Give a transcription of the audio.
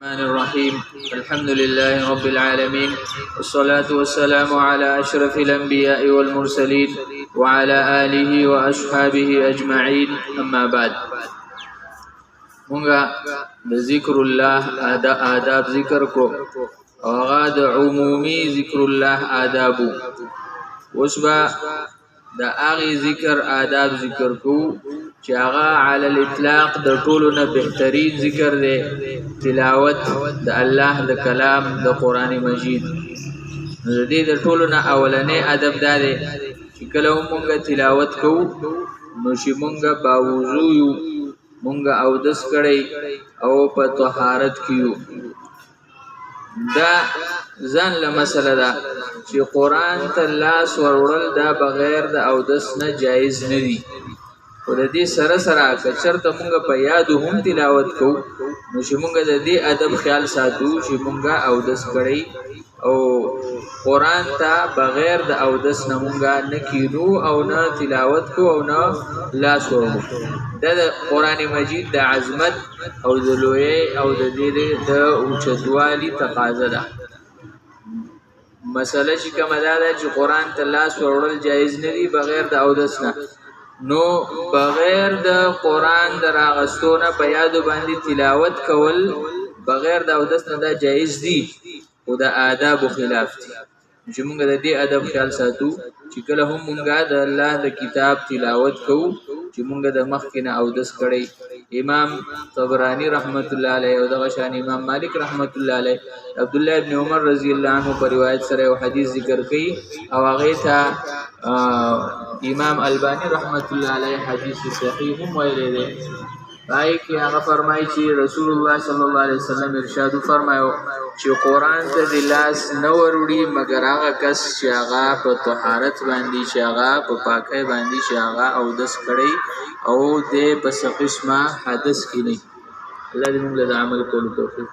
الرحمن الرحيم. الحمد لله رب العالمين، والصلاة والسلام على أشرف الأنبياء والمرسلين وعلى آله وأصحابه أجمعين. أما بعد، مونږه ذكر الله آداب ذکر کو او غاد عمومي ذکر الله آداب وسبا دا اغي ذکر آداب ذکر کو چې هغه علی الاطلاق د ټولو نه بهترین ذکر دی تلاوت د الله د کلام د قران مجید. د دې د ټولو نه اولنې ادب دا دی چې کله مونږه تلاوت کوو نو چې مونږه باوضو یو، مونږه اودس کړی او په طهارت کیو. دا ځان له مسله ده چې قران ته لاس ورول دا بغیر د اودس نه جایز نه دي. او د دې سره سره کچرته مونږ په یادو هم تلاوت کوو نو چې مونږ د دې ادب خیال ساتو چې مونږه اودس کړی او قران ته بغیر د اودس نه مونږه نه کینو او نه تلاوت کو او نه لاس ورو. د قران مجید د عظمت او د لوی او د دې د اوچتوالي تقاضا ده. مسله چې کومه ده چې قران ته لاس ورول جایز نه دي بغیر د اودس نه، نو بغیر د قران دراغستونه په یادو باندې تلاوت کول بغیر د اودس نه دا جایز دي او د آداب خلاف دي. چې موږ د دې ادب خیال ساتو چې کله هم موږ د الله د کتاب تلاوت کوو چې موږ د مخکنه اودس کړی. امام طبرانی رحمت الله علیه او دغه شان امام مالک رحمت الله علیه عبد الله ابن عمر رضی الله عنه په روایت سره یو حدیث ذکر کړي او هغه ته امام البانی رحمت الله علیه حدیث صحیح هم ویلی دی. پای کې هغه فرمایي چې رسول الله صلی الله علیه وسلم ارشاد فرمایو چې قران ته د لاس نه وروړي مگر هغه کس چې هغه په طهارت باندې چې هغه په پاکۍ باندې چې هغه اودس کړي او د پس قسمه حدث کې نه. الله دې موږ له عمل کولو توفیق